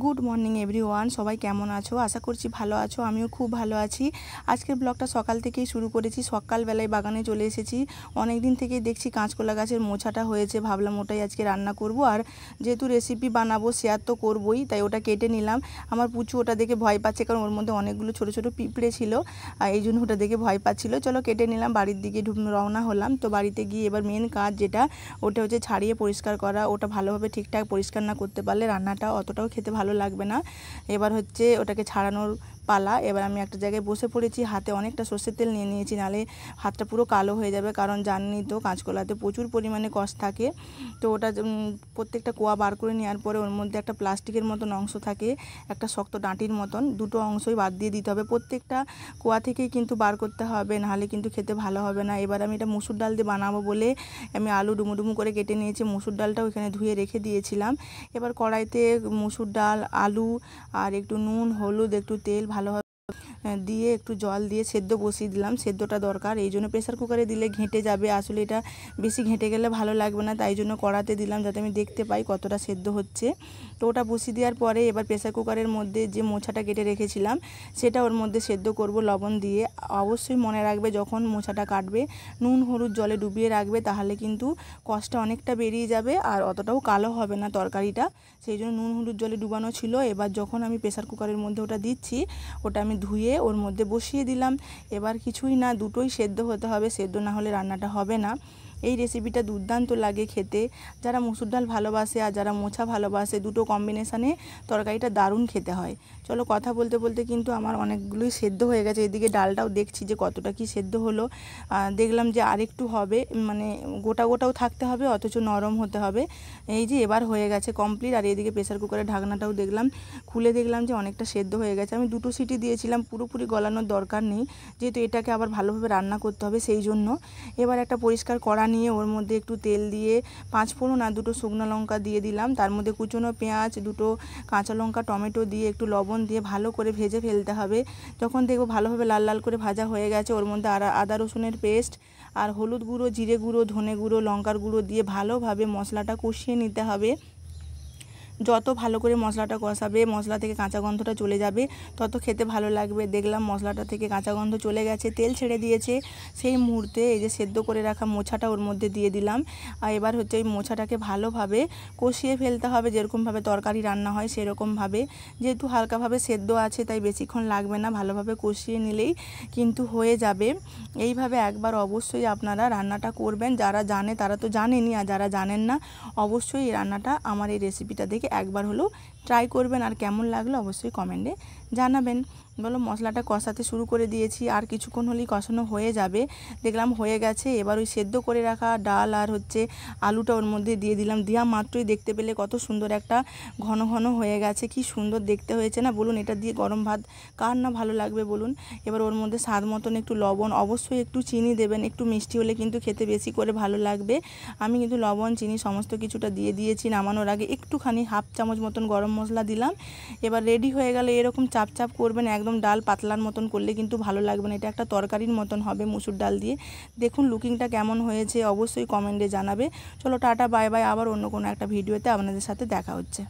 Good morning everyone, সবাই কেমন আছো? আশা করছি ভালো আছো। আমিও খুব ভালো আছি। আজকের ব্লগটা সকাল থেকেই শুরু করেছি। সকালবেলায় বাগানে চলে এসেছি। অনেক দিন থেকেই দেখছি কাঁচকলা গাছের মোছাটা হয়েছে, ভাবলাম ওটাই আজকে রান্না করব। আর যেহেতু রেসিপি বানাবো, শেয়ার তো করবই, তাই ওটা কেটে নিলাম। আমার পুচু ওটা দেখে ভয় পাচ্ছে, কারণ ওর মধ্যে অনেকগুলো ছোটো ছোটো পিঁপড়ে ছিল, আর এই জন্য ওটা দেখে ভয় পাচ্ছিল। চলো কেটে নিলাম, বাড়ির দিকে রওনা হলাম। তো বাড়িতে গিয়ে এবার মেন কাজ যেটা, ওটা হচ্ছে ছাড়িয়ে পরিষ্কার করা। ওটা ভালোভাবে ঠিকঠাক পরিষ্কার না করতে পারলে রান্নাটা অতটাও খেতে ভালো লাগবে না। এবার হচ্ছে ওটাকে ছাড়ানোর পালা। এবার আমি একটা জায়গায় বসে পড়েছি, হাতে অনেকটা সর্ষের তেল নিয়ে নিয়েছি, নাহলে হাতটা পুরো কালো হয়ে যাবে। কারণ জানি তো কাঁচকলাতে প্রচুর পরিমাণে কষ থাকে। তো ওটা প্রত্যেকটা কোয়া বার করে নেওয়ার পরে ওর মধ্যে একটা প্লাস্টিকের মতন অংশ থাকে, একটা শক্ত ডাঁটির মতন, দুটো অংশই বাদ দিয়ে দিতে হবে। প্রত্যেকটা কোয়া থেকেই কিন্তু বার করতে হবে, নাহলে কিন্তু খেতে ভালো হবে না। এবার আমি এটা মুসুর ডাল দিয়ে বানাবো বলে আমি আলু ডুমো ডুমো করে কেটে নিয়েছি। মুসুর ডালটাও এখানে ধুয়ে রেখে দিয়েছিলাম। এবার কড়াইতে মুসুর ডাল, আলু আর একটু নুন, হলুদ, একটু তেল ভালোভাবে দিয়ে একটু জল দিয়ে সেদ্ধ বসিয়ে দিলাম। সেদ্ধটা দরকার, এই জন্য প্রেসার কুকারে দিলে ঘেঁটে যাবে। আসলে এটা বেশি ঘেঁটে গেলে ভালো লাগবে না, তাই জন্য কড়াতে দিলাম যাতে আমি দেখতে পাই কতটা সেদ্ধ হচ্ছে। তো ওটা বসিয়ে দেওয়ার পরে এবার প্রেসার কুকারের মধ্যে যে মোছাটা কেটে রেখেছিলাম সেটা ওর মধ্যে সেদ্ধ করব লবণ দিয়ে। অবশ্যই মনে রাখবে যখন মোছাটা কাটবে নুন হলুদ জলে ডুবিয়ে রাখবে, তাহলে কিন্তু কষটা অনেকটা বেরিয়ে যাবে আর অতটাও কালো হবে না তরকারিটা। সেই জন্য নুন হলুদ জলে ডুবানো ছিল। এবার যখন আমি প্রেসার কুকারের মধ্যে ওটা দিচ্ছি, ওটা আমি ধুয়ে ওর মধ্যে বসিয়ে দিলাম। এবার কিছুই না, দুটোই সেদ্ধ হতে হবে, সেদ্ধ না হলে রান্নাটা হবে না। এই রেসিপিটা দুর্দান্ত লাগে খেতে। যারা মুসুর ডাল ভালোবাসে আর যারা মোছা ভালোবাসে, দুটো কম্বিনেশানে তরকারিটা দারুণ খেতে হয়। চলো কথা বলতে বলতে কিন্তু আমার অনেকগুলোই সেদ্ধ হয়ে গেছে। এদিকে ডালটাও দেখছি যে কতটা কি সেদ্ধ হলো। দেখলাম যে আরেকটু হবে, মানে গোটা গোটাও থাকতে হবে, অথচ নরম হতে হবে। এই যে এবার হয়ে গেছে কমপ্লিট। আর এদিকে প্রেসার কুকারের ঢাকনাটাও দেখলাম, খুলে দেখলাম যে অনেকটা সেদ্ধ হয়ে গেছে। আমি দুটো সিটি দিয়েছিলাম, পুরোপুরি গলানোর দরকার নেই, যেহেতু এটাকে আবার ভালোভাবে রান্না করতে হবে সেই জন্য। এবার একটা পরিষ্কার কড়া নিয়ে ওর মধ্যে একটু তেল দিয়ে 5 ফোড়ন আর দুটো শুকনো লঙ্কা দিয়ে দিলাম। তার মধ্যে কুচনো পেঁয়াজ, দুটো কাঁচা লঙ্কা, টমেটো দিয়ে একটু লবণ দিয়ে ভালো করে ভেজে ফেলতে হবে। যখন দেখবো ভালোভাবে লাল লাল করে ভাজা হয়ে গেছে, ওর মধ্যে আদা রসুনের পেস্ট আর হলুদ গুঁড়ো, জিরে গুঁড়ো, ধনে গুঁড়ো, লঙ্কার গুঁড়ো দিয়ে ভালোভাবে মশলাটা কষিয়ে নিতে হবে। যত ভালো করে মশলাটা কষাবে, মশলা থেকে কাঁচা গন্ধটা চলে যাবে, তত খেতে ভালো লাগবে। দেখলাম মশলাটা থেকে কাঁচা গন্ধ চলে গেছে, তেল ছেড়ে দিয়েছে। সেই মুহূর্তে এই যে সেদ্ধ করে রাখা মোছাটা ওর মধ্যে দিয়ে দিলাম। আর এবার হচ্ছে ওই মোছাটাকে ভালোভাবে কষিয়ে ফেলতে হবে, যেরকমভাবে তরকারি রান্না হয় সেরকমভাবে। যেহেতু হালকাভাবে সেদ্ধ আছে তাই বেশিক্ষণ লাগবে না, ভালোভাবে কষিয়ে নিলেই কিন্তু হয়ে যাবে। এইভাবে একবার অবশ্যই আপনারা রান্নাটা করবেন। যারা জানে তারা তো জানেনই, আর যারা জানেন না অবশ্যই এই রান্নাটা, আমার এই রেসিপিটা দেখে একবার হলেও ট্রাই করবেন। আর কেমন লাগলো অবশ্যই কমেন্টে জানাবেন। বলো, মশলাটা কষাতে শুরু করে দিয়েছি, আর কিছুক্ষণ হলেই কষানো হয়ে যাবে। দেখলাম হয়ে গেছে। এবার ওই সেদ্ধ করে রাখা ডাল আর হচ্ছে আলুটা ওর মধ্যে দিয়ে দিলাম। দেওয়া মাত্রই দেখতে পেলে কত সুন্দর একটা ঘন ঘন হয়ে গেছে, কি সুন্দর দেখতে হয়েছে না বলুন? এটা দিয়ে গরম ভাত কার না ভালো লাগবে বলুন? এবার ওর মধ্যে স্বাদ মতন একটু লবণ, অবশ্যই একটু চিনি দেবেন, একটু মিষ্টি হলে কিন্তু খেতে বেশি করে ভালো লাগবে। আমি কিন্তু লবণ চিনি সমস্ত কিছুটা দিয়ে দিয়েছি। নামানোর আগে একটুখানি হাফ চামচ মতন গরম মশলা দিলাম। এবার রেডি হয়ে গেলে এরকম চাপ চাপ করবেন, একদম ডাল পাতলার মতন করলে কিন্তু ভালো লাগবে না, এটা একটা তরকারির মতন হবে মুসুর ডাল দিয়ে। দেখুন লুকিংটা কেমন হয়েছে অবশ্যই কমেন্টে জানাবে। চলো টাটা বাই বাই, আবার অন্য কোনো একটা ভিডিওতে আপনাদের সাথে দেখা হচ্ছে।